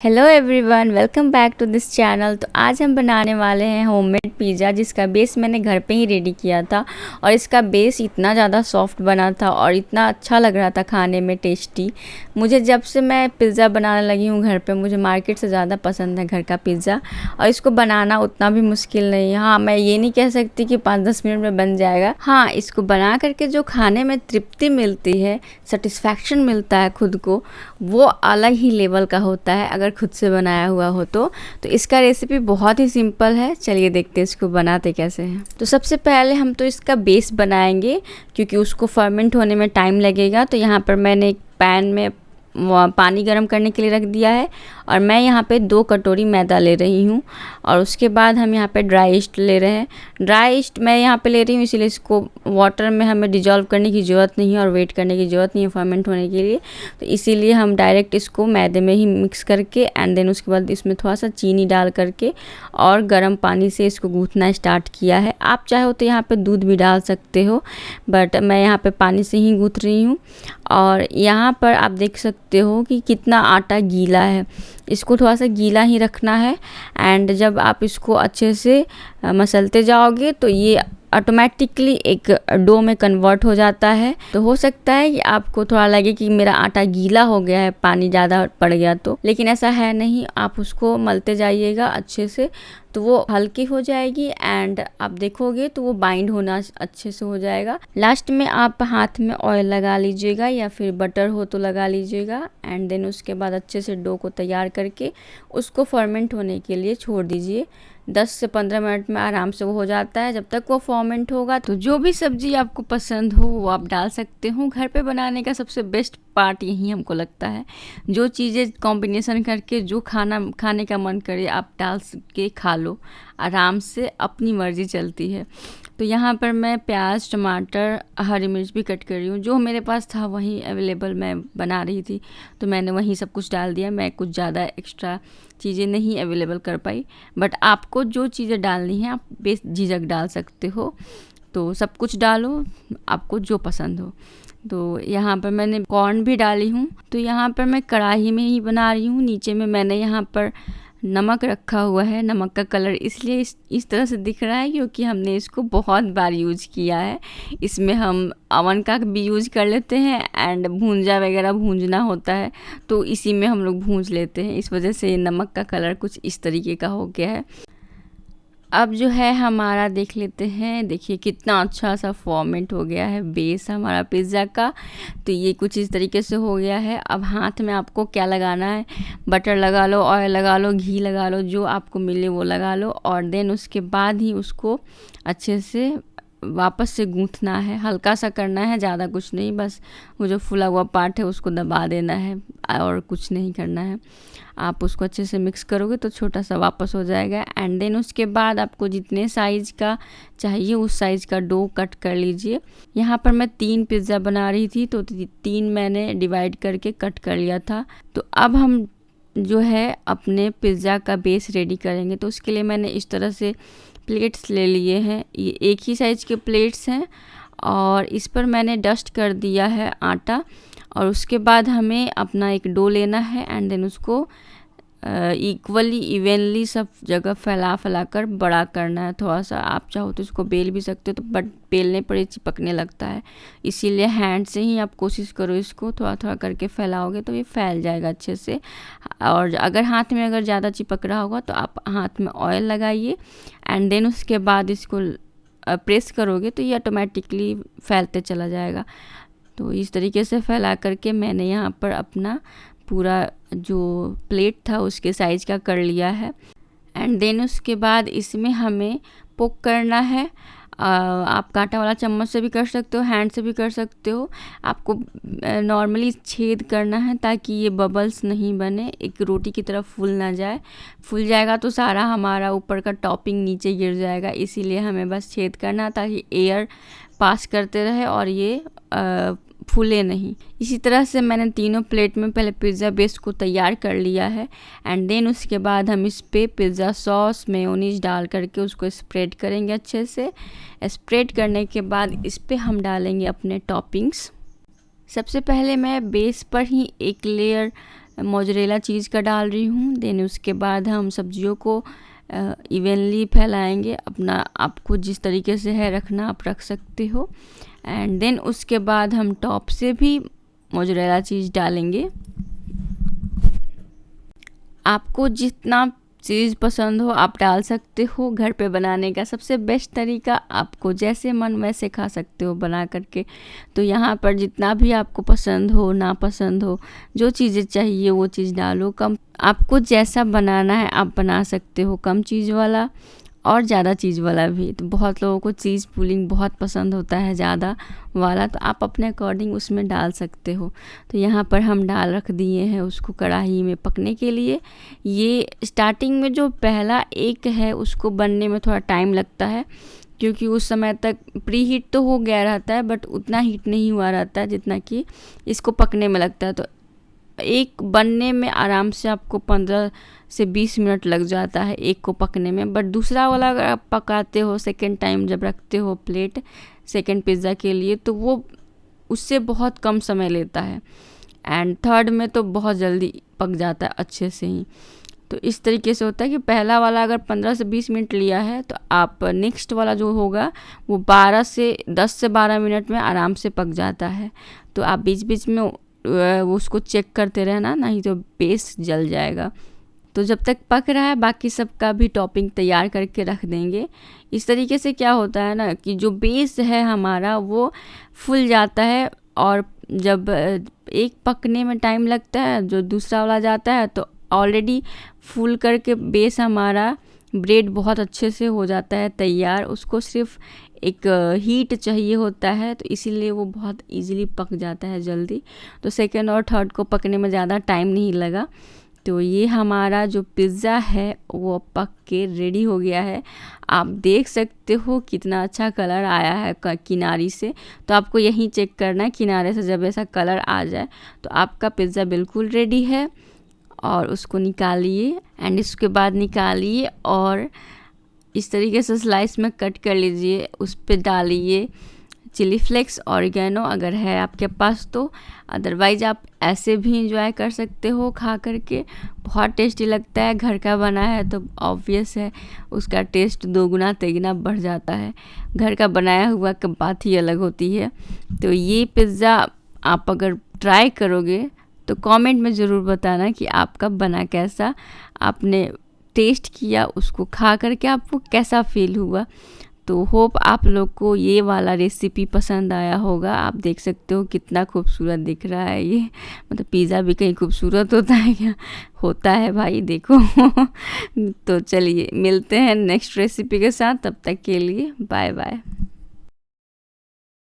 Hello everyone, welcome back to this channel. तो आज हम बनाने वाले हैं होममेड पिज़्ज़ा, जिसका बेस मैंने घर पे ही रेडी किया था। और इसका बेस इतना ज़्यादा सॉफ्ट बना था और इतना अच्छा लग रहा था खाने में, टेस्टी। मुझे जब से मैं पिज़्ज़ा बनाने लगी हूँ घर पे, मुझे मार्केट से ज़्यादा पसंद है घर का पिज़्ज़ा। और इसको बनाना उतना भी मुश्किल नहीं है। हाँ, मैं ये नहीं कह सकती कि 5-10 मिनट में बन जाएगा। हाँ, इसको बना करके जो खाने में तृप्ति मिलती है, सेटिस्फैक्शन मिलता है खुद को, वो अलग ही लेवल का होता है अगर खुद से बनाया हुआ हो तो इसका रेसिपी बहुत ही सिंपल है। चलिए देखते हैं इसको बनाते कैसे हैं। तो सबसे पहले हम तो इसका बेस बनाएंगे, क्योंकि उसको फर्मेंट होने में टाइम लगेगा। तो यहाँ पर मैंने एक पैन में पानी गर्म करने के लिए रख दिया है और मैं यहाँ पे 2 कटोरी मैदा ले रही हूँ। और उसके बाद हम यहाँ पे ड्राई ईस्ट ले रहे हैं। ड्राई ईस्ट मैं यहाँ पे ले रही हूँ, इसीलिए इसको वाटर में हमें डिजॉल्व करने की ज़रूरत नहीं है और वेट करने की ज़रूरत नहीं है फर्मेंट होने के लिए। तो इसीलिए हम डायरेक्ट इसको मैदे में ही मिक्स करके एंड देन उसके बाद इसमें थोड़ा सा चीनी डाल करके और गर्म पानी से इसको गूँथना स्टार्ट किया है। आप चाहो तो यहाँ पर दूध भी डाल सकते हो, बट मैं यहाँ पर पानी से ही गूँथ रही हूँ। और यहाँ पर आप देख सकते हो कि कितना आटा गीला है। इसको थोड़ा सा गीला ही रखना है। एंड जब आप इसको अच्छे से मसलते जाओगे तो ये ऑटोमेटिकली एक डो में कन्वर्ट हो जाता है। तो हो सकता है कि आपको थोड़ा लगे कि मेरा आटा गीला हो गया है, पानी ज़्यादा पड़ गया, तो लेकिन ऐसा है नहीं। आप उसको मलते जाइएगा अच्छे से, तो वो हल्की हो जाएगी एंड आप देखोगे तो वो बाइंड होना अच्छे से हो जाएगा। लास्ट में आप हाथ में ऑयल लगा लीजिएगा या फिर बटर हो तो लगा लीजिएगा। एंड देन उसके बाद अच्छे से डो को तैयार करके उसको फर्मेंट होने के लिए छोड़ दीजिए। 10 से 15 मिनट में आराम से वो हो जाता है। जब तक वो फर्मेंट होगा तो जो भी सब्जी आपको पसंद हो वो आप डाल सकते हो। घर पे बनाने का सबसे बेस्ट पार्ट यही हमको लगता है। जो चीज़ें कॉम्बिनेशन करके जो खाना खाने का मन करे आप डाल के खा लो आराम से, अपनी मर्ज़ी चलती है। तो यहाँ पर मैं प्याज, टमाटर, हरी मिर्च भी कट कर रही हूँ। जो मेरे पास था वही अवेलेबल मैं बना रही थी, तो मैंने वही सब कुछ डाल दिया। मैं कुछ ज़्यादा एक्स्ट्रा चीज़ें नहीं अवेलेबल कर पाई, बट आपको जो चीज़ें डालनी है आप बेझिझक डाल सकते हो। तो सब कुछ डालो आपको जो पसंद हो। तो यहाँ पर मैंने कॉर्न भी डाली हूँ। तो यहाँ पर मैं कढ़ाई में ही बना रही हूँ। नीचे में मैंने यहाँ पर नमक रखा हुआ है। नमक का कलर इसलिए इस तरह से दिख रहा है क्योंकि हमने इसको बहुत बार यूज किया है। इसमें हम अवन का भी यूज कर लेते हैं एंड भूंजा वगैरह भूंजना होता है तो इसी में हम लोग भूंज लेते हैं। इस वजह से नमक का कलर कुछ इस तरीके का हो गया है। अब जो है हमारा देख लेते हैं। देखिए कितना अच्छा सा फॉर्मेट हो गया है बेस हमारा पिज़्ज़ा का। तो ये कुछ इस तरीके से हो गया है। अब हाथ में आपको क्या लगाना है, बटर लगा लो, ऑयल लगा लो, घी लगा लो, जो आपको मिले वो लगा लो। और देन उसके बाद ही उसको अच्छे से वापस से गूँथना है। हल्का सा करना है, ज़्यादा कुछ नहीं, बस वो जो फूला हुआ पार्ट है उसको दबा देना है और कुछ नहीं करना है। आप उसको अच्छे से मिक्स करोगे तो छोटा सा वापस हो जाएगा। एंड देन उसके बाद आपको जितने साइज़ का चाहिए उस साइज़ का डो कट कर लीजिए। यहाँ पर मैं 3 पिज़्ज़ा बना रही थी तो 3 मैंने डिवाइड करके कट कर लिया था। तो अब हम जो है अपने पिज़्ज़ा का बेस रेडी करेंगे। तो उसके लिए मैंने इस तरह से प्लेट्स ले लिए हैं। ये एक ही साइज़ के प्लेट्स हैं और इस पर मैंने डस्ट कर दिया है आटा। और उसके बाद हमें अपना एक डो लेना है एंड देन उसको इक्वली इवनली सब जगह फैला कर बड़ा करना है। थोड़ा सा आप चाहो तो इसको बेल भी सकते हो, तो बट बेलने पर ये चिपकने लगता है, इसीलिए हैंड से ही आप कोशिश करो इसको थोड़ा थोड़ा करके फैलाओगे तो ये फैल जाएगा अच्छे से। और अगर हाथ में अगर ज़्यादा चिपक रहा होगा तो आप हाथ में ऑयल लगाइए एंड देन उसके बाद इसको प्रेस करोगे तो ये ऑटोमेटिकली फैलते चला जाएगा। तो इस तरीके से फैला करके मैंने यहाँ पर अपना पूरा जो प्लेट था उसके साइज़ का कर लिया है। एंड देन उसके बाद इसमें हमें पोक करना है। आप कांटा वाला चम्मच से भी कर सकते हो, हैंड से भी कर सकते हो। आपको नॉर्मली छेद करना है ताकि ये बबल्स नहीं बने, एक रोटी की तरफ फूल ना जाए। फूल जाएगा तो सारा हमारा ऊपर का टॉपिंग नीचे गिर जाएगा, इसीलिए हमें बस छेद करना ताकि एयर पास करते रहे और ये फूले नहीं। इसी तरह से मैंने तीनों प्लेट में पहले पिज़्ज़ा बेस को तैयार कर लिया है। एंड देन उसके बाद हम इस पे पिज़्ज़ा सॉस मेयोनीज डाल करके उसको स्प्रेड करेंगे अच्छे से। स्प्रेड करने के बाद इस पे हम डालेंगे अपने टॉपिंग्स। सबसे पहले मैं बेस पर ही एक लेयर मोज़रेला चीज़ का डाल रही हूँ। देन उसके बाद हम सब्जियों को इवनली फैलाएंगे। अपना आपको जिस तरीके से है रखना आप रख सकते हो। एंड देन उसके बाद हम टॉप से भी मोज़रेला चीज़ डालेंगे। आपको जितना चीज़ पसंद हो आप डाल सकते हो। घर पे बनाने का सबसे बेस्ट तरीका, आपको जैसे मन वैसे खा सकते हो बना करके। तो यहाँ पर जितना भी आपको पसंद हो ना पसंद हो, जो चीज़ें चाहिए वो चीज़ डालो। कम आपको जैसा बनाना है आप बना सकते हो, कम चीज़ वाला और ज़्यादा चीज़ वाला भी। तो बहुत लोगों को चीज़ पुलिंग बहुत पसंद होता है ज़्यादा वाला, तो आप अपने अकॉर्डिंग उसमें डाल सकते हो। तो यहाँ पर हम डाल रख दिए हैं उसको कढ़ाई में पकने के लिए। ये स्टार्टिंग में जो पहला एक है उसको बनने में थोड़ा टाइम लगता है, क्योंकि उस समय तक प्री हीट तो हो गया रहता है बट उतना हीट नहीं हुआ रहता है जितना कि इसको पकने में लगता है। तो एक बनने में आराम से आपको 15 से 20 मिनट लग जाता है एक को पकने में। बट दूसरा वाला अगर आप पकाते हो सेकेंड टाइम जब रखते हो प्लेट सेकेंड पिज़्ज़ा के लिए, तो वो उससे बहुत कम समय लेता है। एंड थर्ड में तो बहुत जल्दी पक जाता है अच्छे से ही। तो इस तरीके से होता है कि पहला वाला अगर 15 से 20 मिनट लिया है तो आप नेक्स्ट वाला जो होगा वो 10 से 12 मिनट में आराम से पक जाता है। तो आप बीच बीच में उसको चेक करते रहना, नहीं तो बेस जल जाएगा। तो जब तक पक रहा है बाकी सब का भी टॉपिंग तैयार करके रख देंगे। इस तरीके से क्या होता है ना कि जो बेस है हमारा वो फूल जाता है, और जब एक पकने में टाइम लगता है जो दूसरा वाला जाता है तो ऑलरेडी फूल करके बेस हमारा ब्रेड बहुत अच्छे से हो जाता है तैयार। उसको सिर्फ एक हीट चाहिए होता है, तो इसीलिए वो बहुत इजीली पक जाता है जल्दी। तो सेकंड और थर्ड को पकने में ज़्यादा टाइम नहीं लगा। तो ये हमारा जो पिज़्ज़ा है वो पक के रेडी हो गया है। आप देख सकते हो कितना अच्छा कलर आया है किनारी से। तो आपको यहीं चेक करना है, किनारे से जब ऐसा कलर आ जाए तो आपका पिज़्ज़ा बिल्कुल रेडी है। और उसको निकालिए एंड इसके बाद निकालिए और इस तरीके से स्लाइस में कट कर लीजिए। उस पर डालिए चिली फ्लेक्स, ऑरिगेनो अगर है आपके पास तो, अदरवाइज़ आप ऐसे भी इंजॉय कर सकते हो खा करके। बहुत टेस्टी लगता है, घर का बना है तो ऑब्वियस है उसका टेस्ट दोगुना तेगुना बढ़ जाता है। घर का बनाया हुआ की बात ही अलग होती है। तो ये पिज़्ज़ा आप अगर ट्राई करोगे तो कमेंट में ज़रूर बताना कि आपका बना कैसा, आपने टेस्ट किया उसको खा करके आपको कैसा फील हुआ। तो होप आप लोग को ये वाला रेसिपी पसंद आया होगा। आप देख सकते हो कितना खूबसूरत दिख रहा है ये, मतलब पिज़्ज़ा भी कहीं खूबसूरत होता है क्या? होता है भाई, देखो। तो चलिए मिलते हैं नेक्स्ट रेसिपी के साथ, तब तक के लिए बाय बाय।